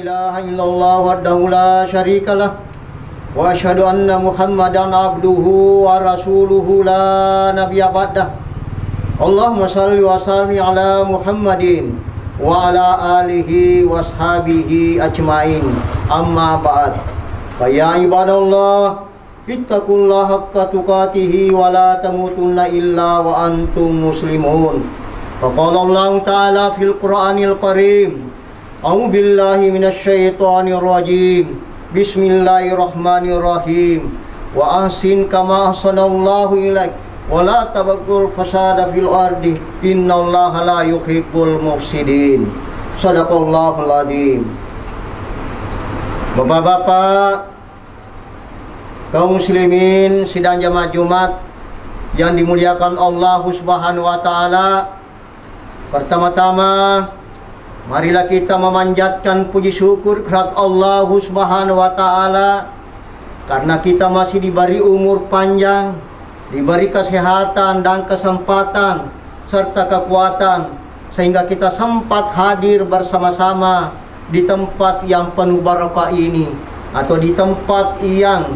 ilaha illallah wahdahu la syarikalah wa asyhadu anna Muhammadan abduhu wa rasuluhu la nabiyya ba'dah. Allahumma shalli wa sallim ala Muhammadin wa ala alihi wa ashabihi ajmain. Amma ba'd. Fa ya ibadallah, ittaqullaha haqqa tuqatih wa la tamutunna illa wa antum muslimun. Faqala Allah Ta'ala fil Qur'anil Karim, a'udzu billahi minasy syaithanir rajim. Bismillahirrahmanirrahim. Wa ahsin kama ahsanallahu ilaik wa la tabghul fasada fil ardi innallaha la yuhibbul mufsidin. Shadaqallahul adzim. Bapak-bapak, kaum muslimin sidang jamaah Jumat yang dimuliakan Allah Subhanahu wa taala. Pertama-tama, marilah kita memanjatkan puji syukur kehadirat Allah Subhanahu wa taala karena kita masih diberi umur panjang, diberi kesehatan dan kesempatan serta kekuatan sehingga kita sempat hadir bersama-sama di tempat yang penuh barakah ini, atau di tempat yang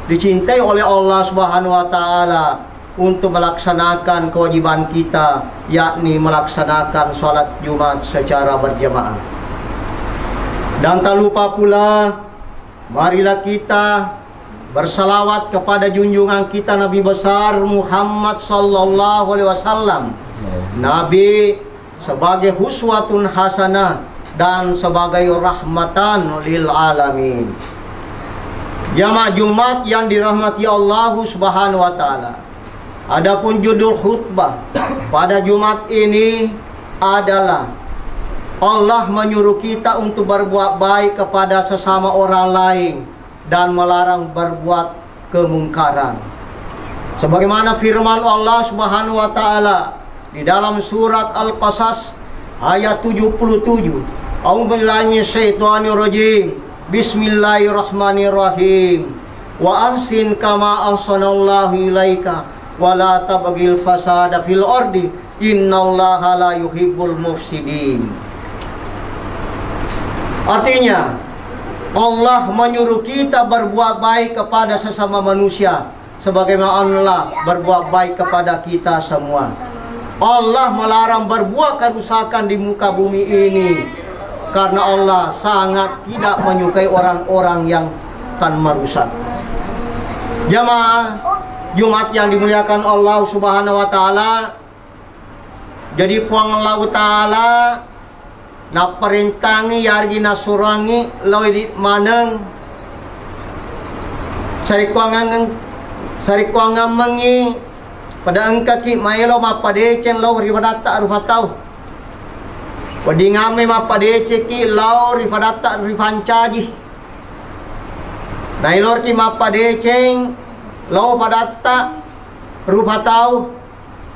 dicintai oleh Allah Subhanahu wa taala untuk melaksanakan kewajiban kita, yakni melaksanakan sholat Jumat secara berjamaah. Dan tak lupa pula, marilah kita bersalawat kepada junjungan kita Nabi besar Muhammad sallallahu alaihi wasallam. Nabi sebagai uswatun hasanah dan sebagai rahmatan lil alamin. Jamaah Jumat yang dirahmati Allah Subhanahu wa taala. Adapun judul khutbah pada Jumat ini adalah Allah menyuruh kita untuk berbuat baik kepada sesama orang lain dan melarang berbuat kemungkaran. Sebagaimana firman Allah Subhanahu wa taala di dalam surat Al-Qasas ayat 77. A'udzubillahi minasyaitonir rajim. Bismillahirrahmanirrahim. Wa ahsin kama ahsanallahu ilaika wa la tabghil fasada fil ardi innallaha la yuhibbul mufsidin. Artinya, Allah menyuruh kita berbuat baik kepada sesama manusia sebagaimana Allah berbuat baik kepada kita semua. Allah melarang berbuat kerusakan di muka bumi ini karena Allah sangat tidak menyukai orang-orang yang akan merusak. Jamaah Jumat yang dimuliakan Allah Subhanahu wa taala, jadi puang Allah taala na perintangi yargi na surangi lawid maneng sari kuangang mengi pada engkaki maelo mapadecen law ribadata rufatau wadi ngame mapadece ki law ribadata rifancaji nailor ki mapadeceng law padatta rufatau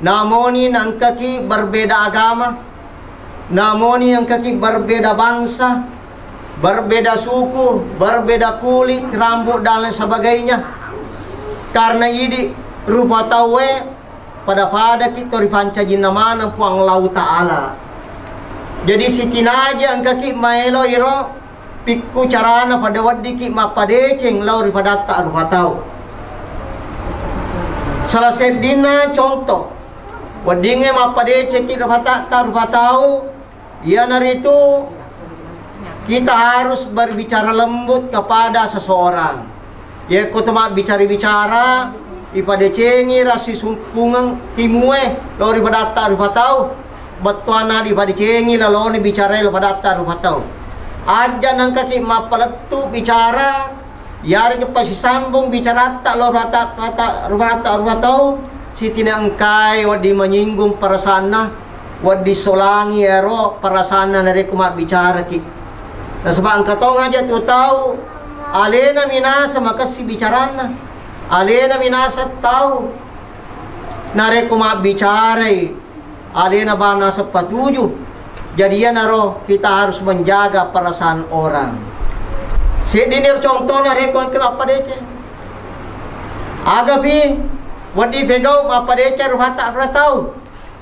namoni nang kaki berbeda agama, namoni yang kaki berbeda bangsa, berbeda suku, berbeda kulit, rambut dan lain sebagainya. Karena ini rufatau pada kita rifancajin namana puang lau ta'ala. Jadi sitinaja ang kaki maelo iro pikku carana pada wadiki mapadeceng lau rifadatta rufatau. Salah sedina contoh wadinge mapadece kita rufatau ya naritu kita harus berbicara lembut kepada seseorang. Ya kutama bicara ipadecengi rasi sumpungang timue lo rifadatta rufatau batuana ipadecengi lalu bicara rifadatta rufatau aja nang kaki mapaletu bicara yari kepasi sambung bicara tak lo rata rufatau sitina engkai wadi menyinggung perasaan wadi solangi ero perasaan dari kumat bicara ki. Nah sebab angkatong aja tu tahu alena minasa maka si bicarana alena minasa tahu nare kumat bicara alena bana sepatuju. Jadi ya naro kita harus menjaga perasaan orang. Sedinir contohnya rekon kenapa dece agapi wadi pegau apa dece ruhata ratau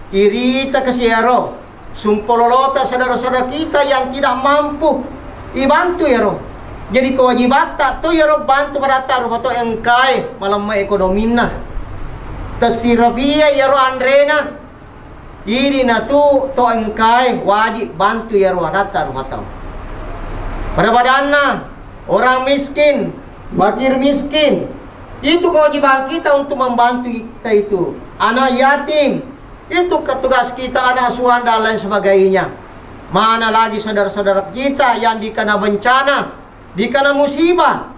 irita kesiaro sumpololota saudara-saudara kita yang tidak mampu ibantu ya ro. Jadi kewajiban tak tu ya ro bantu pada taruh foto engkai malam ekonomi na. Tasirafia ya ro andrena. Ini na tu to engkai wajib bantu ya ro taruh foto. Pada badanna orang miskin, fakir miskin. Itu kewajiban kita untuk membantu kita itu. Anak yatim, itu tugas kita, anak asuhan dan lain sebagainya. Mana lagi saudara-saudara kita yang dikena bencana, dikena musibah.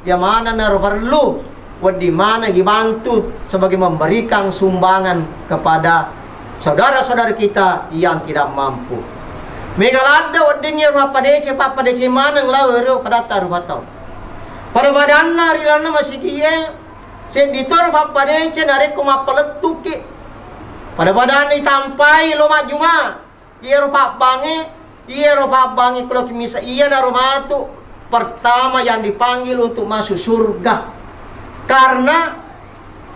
Ya mana naruh perlu, di mana dibantu sebagai memberikan sumbangan kepada saudara-saudara kita yang tidak mampu. Megalada wadingnya papa dece mana nglaweru pada taruh batau. Pada badanna rilana masih kie, seditor papa dece narik kumapaletuki. Pada badan itampai loma juma, iya rupa bangi kalau kimisa iya narumatu pertama yang dipanggil untuk masuk surga. Karena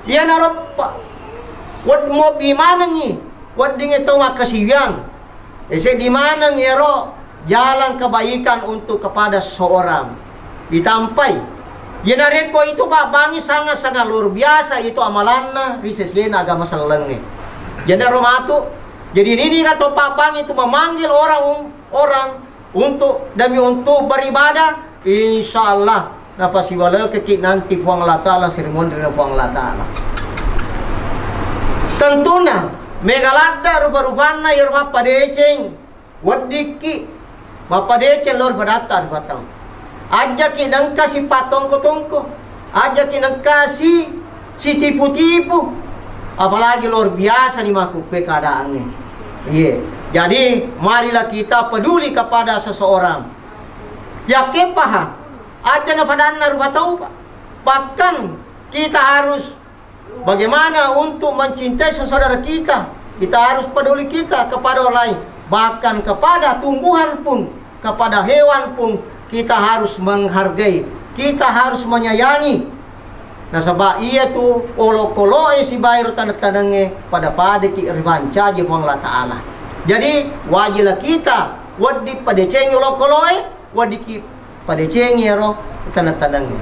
iya narupa, wad mau bimana nih, wad dingin itu makasihang. Di mana ngero jalan kebaikan untuk kepada seorang ditampai. Yenareko itu Pak Bangi sangat-sangat luar biasa itu amalanna risesien agama selenge. Jadi romatu. Jadi ini kata Pak Bangi itu memanggil orang untuk demi untuk beribadah. Insyaallah napasi walau kekik nanti puang Allah Ta'ala seremoni dari puang Allah Ta'ala. Tentunya megalada rupa-rupana ya rupa padeceng wadiki mapa deceng lor badatar batang aja kinang kasih patongko-tongko aja kinang kasih si tipu-tipu apalagi luar biasa nih maku keadaannya. Iya, jadi marilah kita peduli kepada seseorang ya kepaham aja na padanna rupa tahu Pak. Bahkan kita harus bagaimana untuk mencintai saudara kita. Kita harus peduli kita kepada orang lain. Bahkan kepada tumbuhan pun, kepada hewan pun, kita harus menghargai. Kita harus menyayangi. Nah sebab iya tu olo-koloe si bayar tanda-tandanya pada ki ribanca je Allah Ta'ala. Jadi wajiblah kita wadi pada cengi olo-koloe, wadi ki pada cengi ro tanda-tandanya.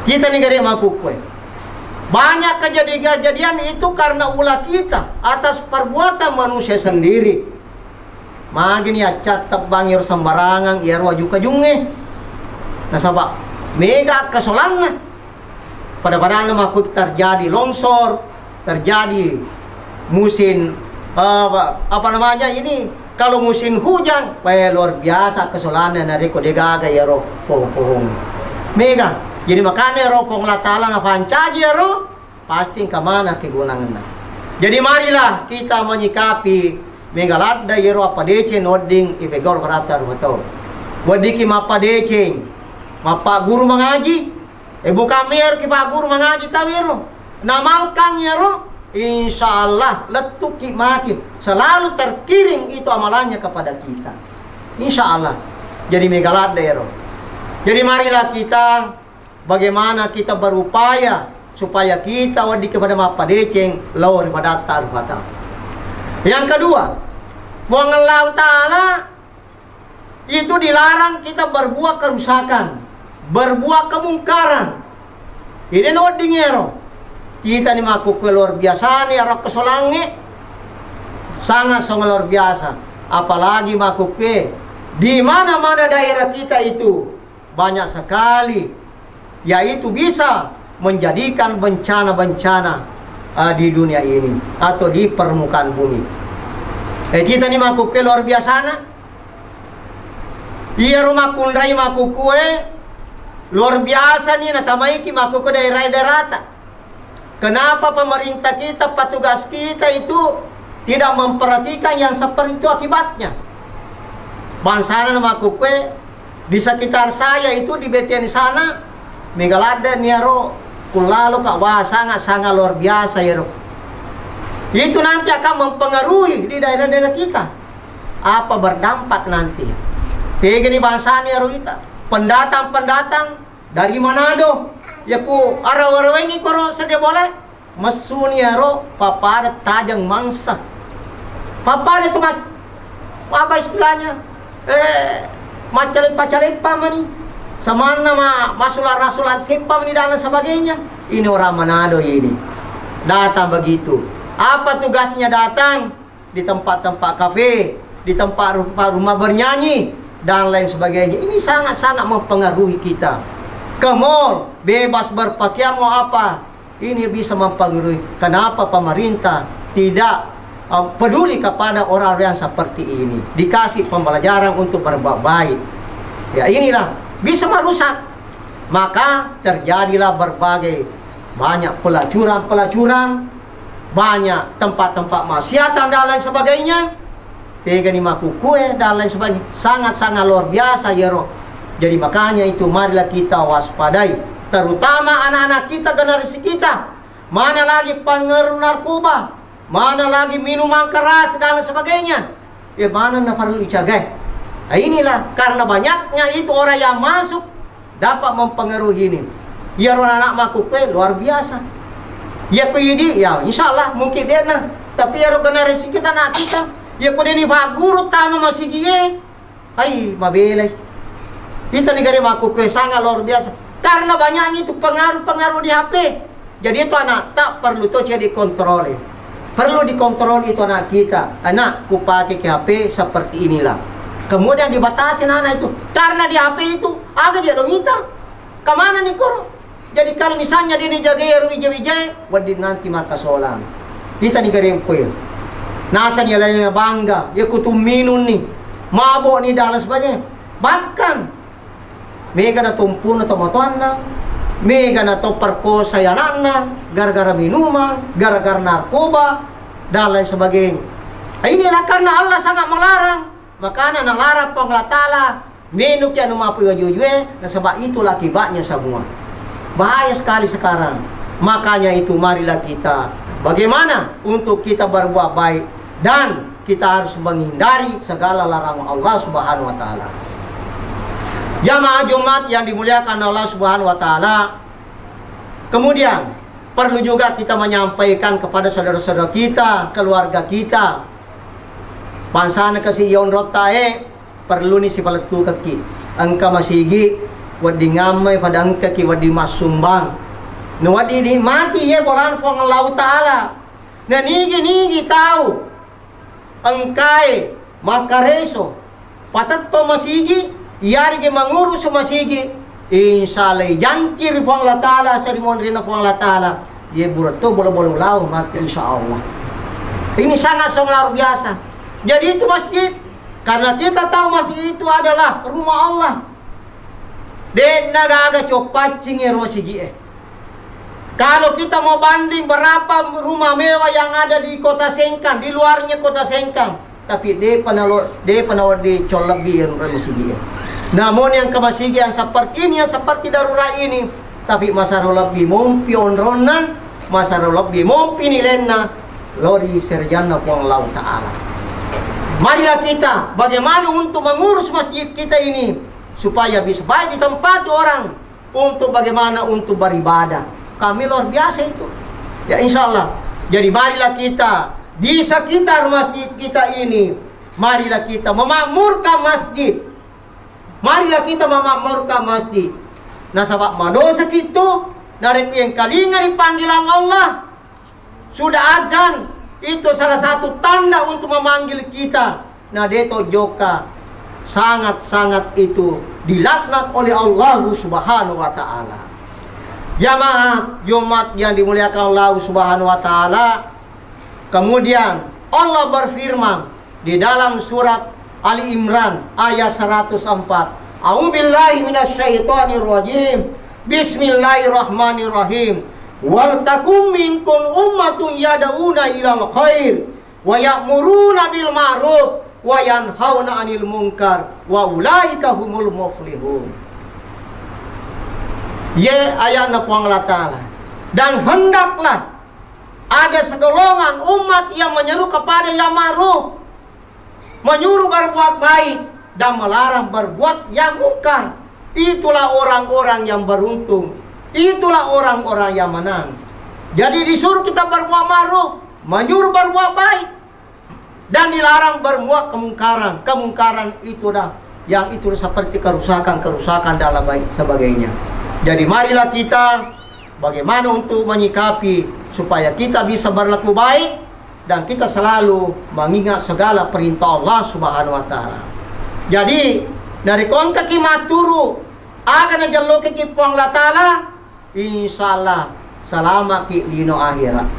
Kita ni gare makukwe. Banyak kejadian itu karena ulah kita atas perbuatan manusia sendiri. Magin ya catat bangir sembarangan ya waju kajunge. Nah sabab mega kesolanna. Pada makut terjadi longsor, terjadi musim apa namanya ini kalau musim hujan, luar biasa kesolanna nareko degaga ya ro pohon-pohon. Mega. Jadi makanya roh Allah Ta'ala na pancaji roh pasti kemana kegunangan. Jadi marilah kita menyikapi megalada yero apa deceng oding ipegol berata rumato. Wadiki mapa deceng, mapa guru mengaji, bukan mer ki pak guru mengaji tawiro. Namalkan yero, insyaallah letuki makin selalu terkiring itu amalannya kepada kita. Insyaallah. Jadi megalada yero. Jadi marilah kita bagaimana kita berupaya supaya kita wadi kepada mapa deceng lawar pada taruh. Yang kedua, puang Allah Ta'ala itu dilarang kita berbuat kerusakan, berbuat kemungkaran. Ini wadi ngero. Kita ni maku luar biasa ni arah kesolange sangat luar biasa. Apalagi maku di mana-mana daerah kita itu banyak sekali yaitu bisa menjadikan bencana-bencana di dunia ini atau di permukaan bumi. Kita ni maku luar biasa na. Iya rumah kunrai maku kue luar biasa nih natamai ki maku ke daerah-daerah. Kenapa pemerintah kita, petugas kita itu tidak memperhatikan yang seperti itu akibatnya? Bangsana maku kue di sekitar saya itu di BTN sana megalada niaro kulalo kak wah sangat luar biasa ya. Itu nanti akan mempengaruhi di daerah-daerah kita. Apa berdampak nanti? Tiga ni bangsa niaro kita. Pendatang dari Manado ya ku araw-arawengi koro sedia boleh mesu niaro papada tajang mangsa. Papada itu apa istilahnya? macalepa-calepa mani. Sama nama masulah-rasulat sepa mani dan sebagainya. Ini orang Manado ini. Datang begitu. Apa tugasnya datang? Di tempat-tempat kafe, di tempat rumah bernyanyi, dan lain sebagainya. Ini sangat-sangat mempengaruhi kita. Ke mall, bebas berpakaian mau apa. Ini bisa mempengaruhi. Kenapa pemerintah tidak peduli kepada orang-orang yang seperti ini? Dikasih pembelajaran untuk berbuat baik. Ya inilah, bisa merusak. Maka terjadilah berbagai banyak pelacuran, banyak tempat-tempat maksiatan dan lain sebagainya. Tega ni maku kue dan lain sebagainya. Sangat-sangat luar biasa ya roh. Jadi makanya itu marilah kita waspadai, terutama anak-anak kita, generasi kita. Mana lagi pengaruh narkoba, mana lagi minuman keras dan sebagainya. Mana na perlu dijaga. Nah, inilah karena banyaknya itu orang yang masuk dapat mempengaruhi ini. Ya roh anak maku kue luar biasa. Ya ku ini ya insya Allah mungkin dia nah. Tapi ya roh generasi kita nak kita. Ya ku ini pak guru tama masih gie. Hai mabelai. Kita negara maku kue sangat luar biasa. Karena banyaknya itu pengaruh-pengaruh di HP. Jadi itu anak tak perlu tuh jadi kontrol. Perlu dikontrol itu anak kita. Anak ku pakai ke HP seperti inilah. Kemudian dibatasi anak itu. Karena di HP itu agak dia minta. Kemana nih kur? Jadi kalau misalnya dia dijaga Wija-Wija, wadi nanti maka solang. Kita negara yang kue. Nasa dia lainnya bangga. Dia kutu minum nih. Mabok nih dan sebagainya. Bahkan mega na tumpun atau motoanna, mega na to perkosa yananna, gara-gara minuman, gara-gara narkoba dan lain sebagainya. Nah, inilah karena Allah sangat melarang. Makanya nalarang Allah Ta'ala minuk yang umapu jujue, nah sebab itulah akibatnya semua. Bahaya sekali sekarang. Makanya itu marilah kita bagaimana untuk kita berbuat baik dan kita harus menghindari segala larangan Allah Subhanahu wa taala. Jamaah Jumat yang dimuliakan Allah Subhanahu wa taala. Kemudian perlu juga kita menyampaikan kepada saudara-saudara kita, keluarga kita. Pansana kasi iyon rotae perlu ni si palatu kaki. Angka masigi wadi ngamay pada angka ki wadi masumbang. No wadi di mati ye bolan fong Allah taala. Na nigi tahu. Angkai makareso patatto masigi yari ke mangurus masigi insyaallah jancir puang la taala seremoni rina puang la taala ye burato bola-bola lau mati insyaallah. Ini sangat luar biasa. Jadi itu masjid karena kita tahu masjid itu adalah rumah Allah. Den nagaga copacing ya masjid. Kalau kita mau banding berapa rumah mewah yang ada di kota Sengkang, di luarnya kota Sengkang, tapi dia penawar di Colabi yang masjid. Namun yang kemasigian seperti ini, yang seperti darurat ini, tapi masalah lebih mumpi onronan, masalah lebih mumpi nilena, lori serjana puang Allah Ta'ala. Marilah kita, bagaimana untuk mengurus masjid kita ini, supaya bisa baik ditempati orang, untuk bagaimana untuk beribadah. Kami luar biasa itu. Ya insya Allah. Jadi marilah kita, di sekitar masjid kita ini, marilah kita memakmurkan masjid. Marilah kita memakmurkan masjid. Nah sabab madosa kita dari yang kalinga di panggilan Allah sudah azan, itu salah satu tanda untuk memanggil kita. Nah deto joka sangat-sangat itu dilaknat oleh Allah Subhanahu wa taala. Jamaah Jumat yang dimuliakan Allah Subhanahu wa taala. Kemudian Allah berfirman di dalam surat Ali Imran ayat 104. A'udzubillahi minasyaitonir rajim. Bismillahirrahmanirrahim. Wal takum minkum ummatun yad'una ilal khair wa ya'muruna bil ma'ruf wa yanhauna 'anil munkar wa ulaika humul muflihun. Ye ayat napuang Allah Ta'ala. Dan hendaklah ada segolongan umat yang menyeru kepada yang ma'ruf, menyuruh berbuat baik dan melarang berbuat yang mungkar. Itulah orang-orang yang beruntung. Itulah orang-orang yang menang. Jadi disuruh kita berbuat ma'ruf, menyuruh berbuat baik, dan dilarang berbuat kemungkaran. Kemungkaran itu dah yang itu seperti kerusakan dalam baik sebagainya. Jadi marilah kita bagaimana untuk menyikapi supaya kita bisa berlaku baik dan kita selalu mengingat segala perintah Allah Subhanahu wa taala. Jadi dari kon kaki maturu akan jalur kaki puang la taala, insyaallah selamat ki dino akhirat.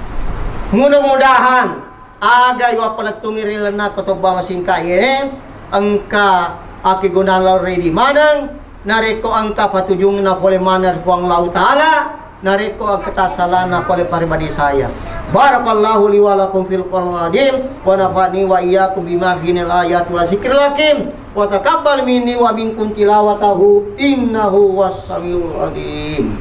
Mudah-mudahan aga yo palatungi rilana kotobang singka ye angka aki gunala ready manang nareko angka patujung na pole manar puang lau taala nareko angka tasalana pole paribadi saya. Barakallahu li wa lakum fil Qur'anil wa nafa'ni wa iyyakum bima fihi ayat wa zikril hakim wa taqabbal minni wa minkum tilawatahu innahu was-samiul alim.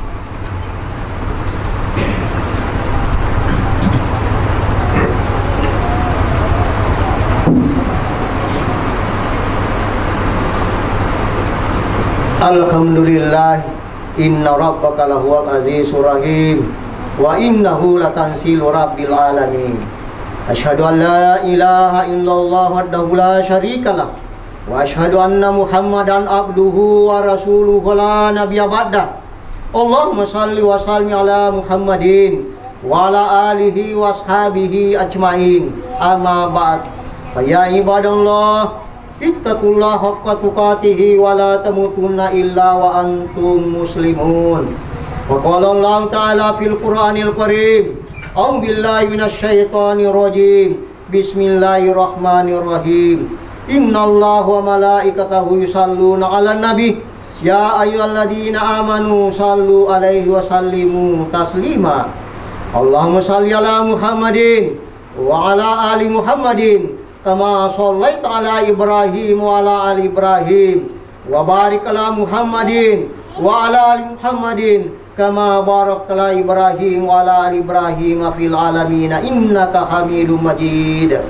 Alhamdulillah inna rabbaka lahuwal azizur rahim wa innahu latanzilu rabbil alamin. Asyhadu an la ilaha illallah wahdahu la syarikalah wa asyhadu anna Muhammadan abduhu wa rasuluhu la nabiyya ba'da. Allahumma shalli wa sallim ala Muhammadin wa ala alihi wa ashabihi ajmain. Amma ba'd. Ya ibadallah, ittaqullaha haqqa tuqatih wa la tamutunna illa wa antum muslimun. Wa qala Allah ta'ala fil Qur'anil Karim, a'udzu billahi minasyaitonir rajim. Bismillahirrahmanirrahim. Innallaha wa malaikatahu yusalluna 'alan nabi ya ayyuhalladzina amanu sallu 'alaihi wa sallimu taslima. Allahumma shalli 'ala Muhammadin wa 'ala ali Muhammadin kama shallaita 'ala Ibrahim wa 'ala ali Ibrahim wa barik 'ala Muhammadin wa 'ala ali Muhammadin kama barakta 'ala Ibrahim wa 'ala ali Ibrahim fil alamin innaka Hamidum Majid.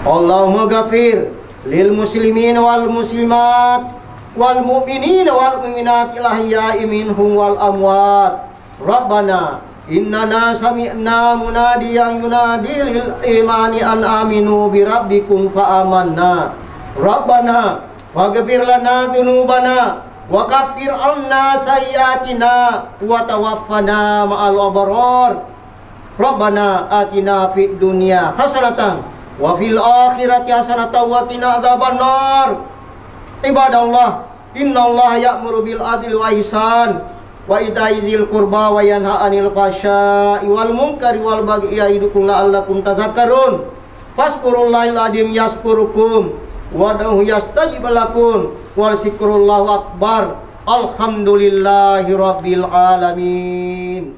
Allahumma ghafir lil muslimin wal muslimat wal mu'minin wal mu'minat il ahya'i minhum wal amwat. Rabbana innana sami'na munadiyan yunadi lil imani an aminu bi rabbikum fa amanna. Rabbana faghfir lana dzunubana wa kaffir 'anna sayyi'atina wa tawaffana ma'al abrar. Rabbana atina fid dunya hasanatan wa fil akhirati hasanatan wa qina adzabannar. Ibadallah, innallaha ya'muru bil adli wa ihsan wa ita'i dzil qurba wa yanha 'anil fahsya'i wal munkari wal baghi ya'idukum la'allakum tadhakkarun. Fazkurullahal adzim yazkurukum wad'uhu yastajib lakum wal zikrullahu akbar. Alhamdulillahi rabbil alamin.